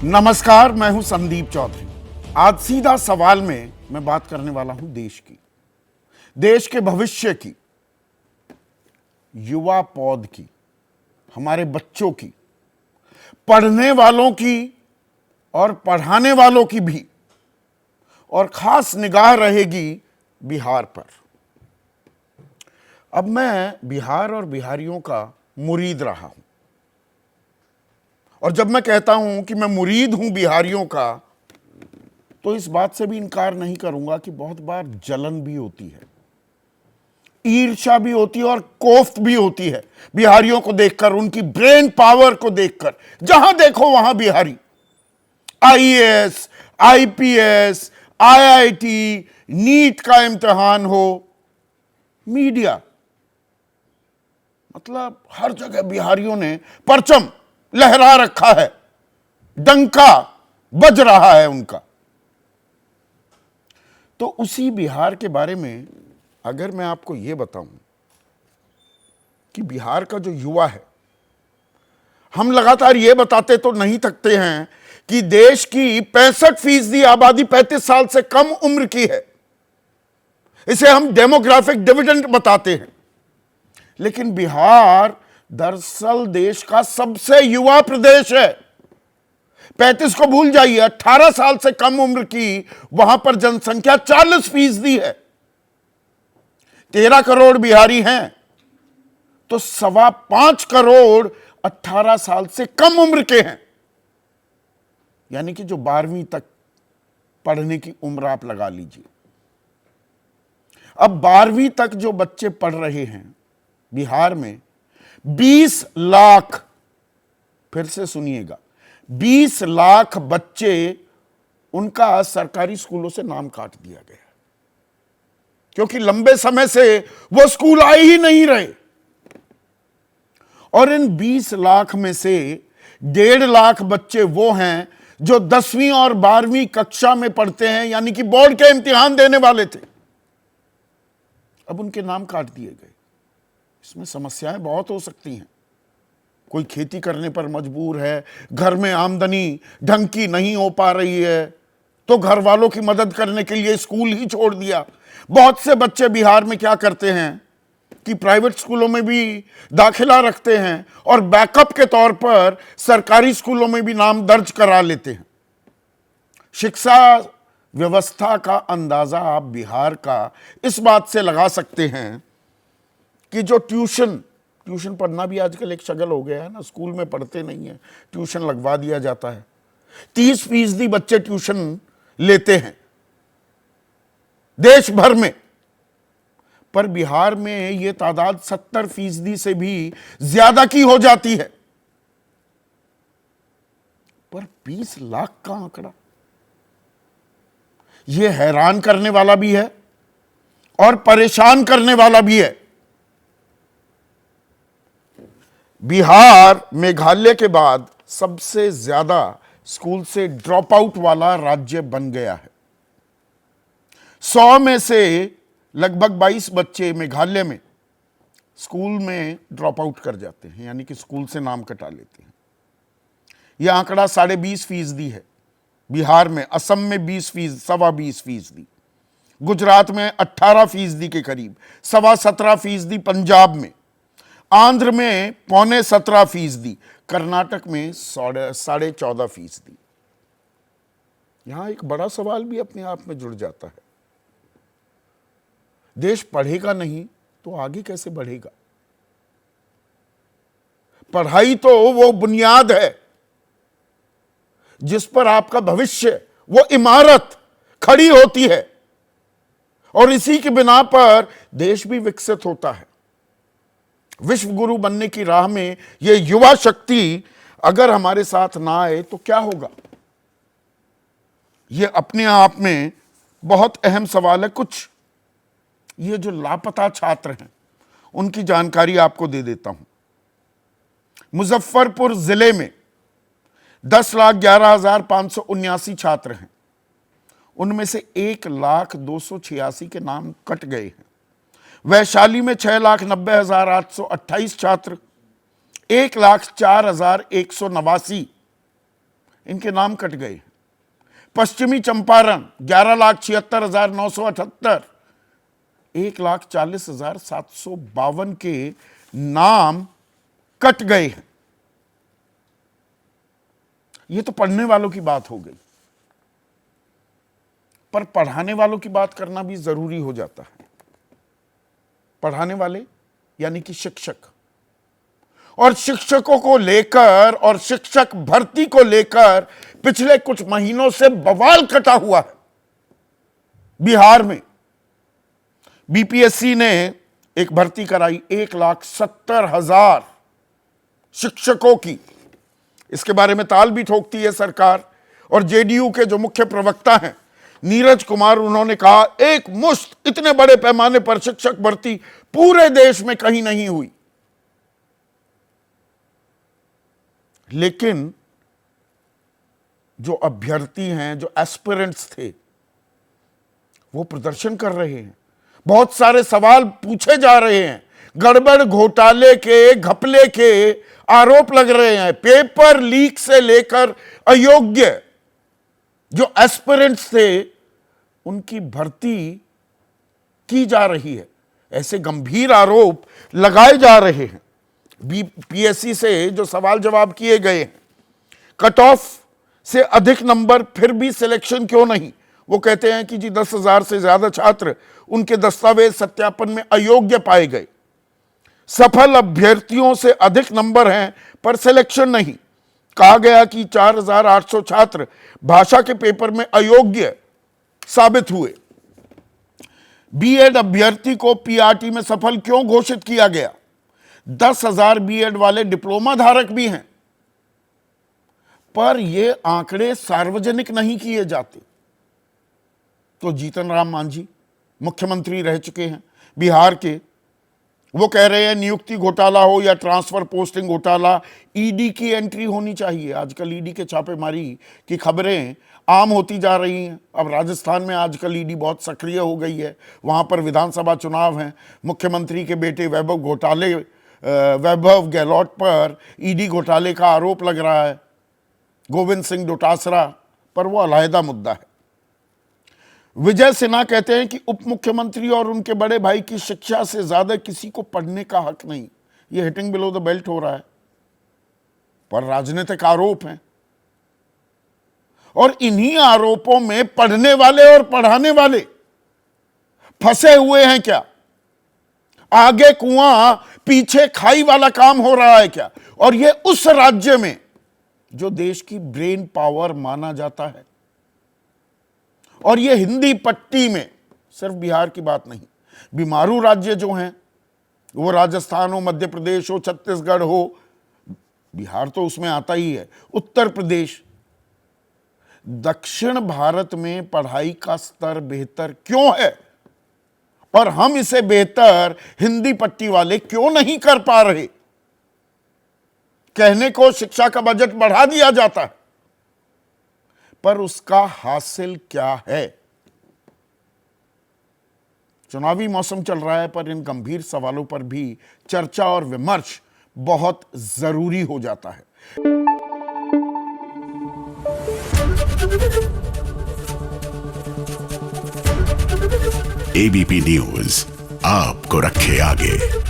नमस्कार, मैं हूं संदीप चौधरी। आज सीधा सवाल में मैं बात करने वाला हूं देश की, देश के भविष्य की, युवा पौध की, हमारे बच्चों की, पढ़ने वालों की और पढ़ाने वालों की भी, और खास निगाह रहेगी बिहार पर। अब मैं बिहार और बिहारियों का मुरीद रहा हूं, और जब मैं कहता हूं कि मैं मुरीद हूं बिहारियों का, तो इस बात से भी इनकार नहीं करूंगा कि बहुत बार जलन भी होती है, ईर्ष्या भी होती है और कोफ्त भी होती है बिहारियों को देखकर, उनकी ब्रेन पावर को देखकर। जहां देखो वहां Bihari, IAS, IPS, IIT, NEET का इम्तिहान हो, मीडिया, मतलब हर जगह बिहारियों ने परचम लहरा रखा है, डंका बज रहा है उनका। तो उसी बिहार के बारे में अगर मैं आपको यह बताऊं कि बिहार का जो युवा है, हम लगातार यह बताते तो नहीं थकते हैं कि देश की 65% आबादी 35 साल से कम उम्र की है। इसे हम डेमोग्राफिक डिविडेंड बताते हैं। लेकिन बिहार दरअसल देश का सबसे युवा प्रदेश है। 35 को भूल जाइए, 18 साल से कम उम्र की वहां पर जनसंख्या 40% है। 13 करोड़ बिहारी हैं, तो 5.25 करोड़ 18 साल से कम उम्र के हैं, यानी कि जो 12वीं तक पढ़ने की उम्र आप लगा लीजिए। अब 12वीं तक जो बच्चे पढ़ रहे हैं बिहार में, 20 लाख, फिर से सुनिएगा, 20 लाख बच्चे, उनका सरकारी स्कूलों से नाम काट दिया गया, क्योंकि लंबे समय से वो स्कूल आए ही नहीं रहे। और इन 20 लाख में से 1.5 लाख बच्चे वो हैं जो 10वीं और 12वीं कक्षा में पढ़ते हैं, यानी कि बोर्ड के इम्तिहान देने वाले थे। अब उनके नाम काट दिए गए। इसमें समस्याएं बहुत हो सकती हैं। कोई खेती करने पर मजबूर है, घर में आमदनी ढंग की नहीं हो पा रही है, तो घर वालों की मदद करने के लिए स्कूल ही छोड़ दिया। बहुत से बच्चे बिहार में क्या करते हैं कि प्राइवेट स्कूलों में भी दाखिला रखते हैं और बैकअप के तौर पर सरकारी स्कूलों में भी नाम दर्ज करा लेते हैं। शिक्षा व्यवस्था का अंदाजा आप बिहार का इस बात से लगा सकते हैं कि जो ट्यूशन पढ़ना भी आजकल एक शगल हो गया है ना, स्कूल में पढ़ते नहीं है, ट्यूशन लगवा दिया जाता है। 30% बच्चे ट्यूशन लेते हैं देश भर में, पर बिहार में यह तादाद 70% से भी ज्यादा की हो जाती है। पर 20 लाख का आंकड़ा, यह हैरान करने वाला भी है और परेशान करने वाला भी है। बिहार मेघालय के बाद सबसे ज्यादा स्कूल से ड्रॉप आउट वाला राज्य बन गया है। 100 में से लगभग 22 बच्चे मेघालय में स्कूल में ड्रॉप आउट कर जाते हैं, यानी कि स्कूल से नाम कटा लेते हैं। यह आंकड़ा 20.5% है बिहार में, असम में 20%, 20.25%, गुजरात में 18% के करीब, 17.25% पंजाब में, आंध्र में 17.25%, कर्नाटक में 14.5%। यहां एक बड़ा सवाल भी अपने आप में जुड़ जाता है, देश पढ़ेगा नहीं तो आगे कैसे बढ़ेगा? पढ़ाई तो वो बुनियाद है जिस पर आपका भविष्य, वो इमारत खड़ी होती है, और इसी के बिना पर देश भी विकसित होता है। विश्व गुरु बनने की राह में ये युवा शक्ति अगर हमारे साथ ना आए तो क्या होगा? ये अपने आप में बहुत अहम सवाल है। कुछ ये जो लापता छात्र हैं उनकी जानकारी आपको दे देता हूं। मुजफ्फरपुर जिले में 10,11,579 छात्र हैं, उनमें से 1,02,86 के नाम कट गए हैं। वैशाली में 6,90,828 छात्र, 1,04,189 इनके नाम कट गए। पश्चिमी चंपारण 11,76,978, 1,40,752 के नाम कट गए हैं। ये तो पढ़ने वालों की बात हो गई, पर पढ़ाने वालों की बात करना भी जरूरी हो जाता है। पढ़ाने वाले यानी कि शिक्षक, और शिक्षकों को लेकर और शिक्षक भर्ती को लेकर पिछले कुछ महीनों से बवाल कटा हुआ है। बिहार में बीपीएससी ने एक भर्ती कराई 1,70,000 शिक्षकों की। इसके बारे में ताल भी ठोकती है सरकार, और जेडीयू के जो मुख्य प्रवक्ता हैं नीरज कुमार, उन्होंने कहा एक मुश्त इतने बड़े पैमाने पर शिक्षक भर्ती पूरे देश में कहीं नहीं हुई। लेकिन जो अभ्यर्थी हैं, जो एस्पिरेंट्स थे, वो प्रदर्शन कर रहे हैं। बहुत सारे सवाल पूछे जा रहे हैं, गड़बड़ घोटाले के, घपले के आरोप लग रहे हैं। पेपर लीक से लेकर अयोग्य जो एस्पिरेंट्स थे उनकी भर्ती की जा रही है। ऐसे गंभीर आरोप लगाए जा रहे हैं। बीपीएससी से जो सवाल जवाब किए गए हैं, कट ऑफ से अधिक नंबर फिर भी सिलेक्शन क्यों नहीं? वो कहते हैं कि जी 10,000 से ज्यादा छात्र उनके दस्तावेज सत्यापन में अयोग्य पाए गए। सफल अभ्यर्थियों से अधिक नंबर हैं पर सिलेक्शन नहीं। कहा गया कि 4,800 छात्र भाषा के पेपर में अयोग्य साबित हुए। बीएड अभ्यर्थी को पीआरटी में सफल क्यों घोषित किया गया? 10,000 बीएड वाले डिप्लोमा धारक भी हैं, पर ये आंकड़े सार्वजनिक नहीं किए जाते। तो जीतन राम मांझी मुख्यमंत्री रह चुके हैं बिहार के, वो कह रहे हैं नियुक्ति घोटाला हो या ट्रांसफर पोस्टिंग घोटाला, ईडी की एंट्री होनी चाहिए। आजकल ईडी के छापेमारी की खबरें आम होती जा रही हैं। अब राजस्थान में आजकल ईडी बहुत सक्रिय हो गई है, वहां पर विधानसभा चुनाव हैं। मुख्यमंत्री के बेटे वैभव गहलोत पर ईडी घोटाले का आरोप लग रहा है, गोविंद सिंह डोटासरा पर, वो अलहदा मुद्दा है। विजय सिन्हा कहते हैं कि उप मुख्यमंत्री और उनके बड़े भाई की शिक्षा से ज्यादा किसी को पढ़ने का हक नहीं। यह हिटिंग बिलो द बेल्ट हो रहा है, पर राजनीतिक आरोप हैं, और इन्हीं आरोपों में पढ़ने वाले और पढ़ाने वाले फंसे हुए हैं क्या? आगे कुआं पीछे खाई वाला काम हो रहा है क्या? और यह उस राज्य में जो देश की ब्रेन पावर माना जाता है, और यह हिंदी पट्टी में, सिर्फ बिहार की बात नहीं, बीमारू राज्य जो हैं, वो राजस्थान हो, मध्य प्रदेश हो, छत्तीसगढ़ हो, बिहार तो उसमें आता ही है, उत्तर प्रदेश, दक्षिण भारत में पढ़ाई का स्तर बेहतर क्यों है, और हम इसे बेहतर हिंदी पट्टी वाले क्यों नहीं कर पा रहे? कहने को शिक्षा का बजट बढ़ा दिया जाता है, पर उसका हासिल क्या है? चुनावी मौसम चल रहा है, पर इन गंभीर सवालों पर भी चर्चा और विमर्श बहुत जरूरी हो जाता है। एबीपी न्यूज आपको रखे आगे।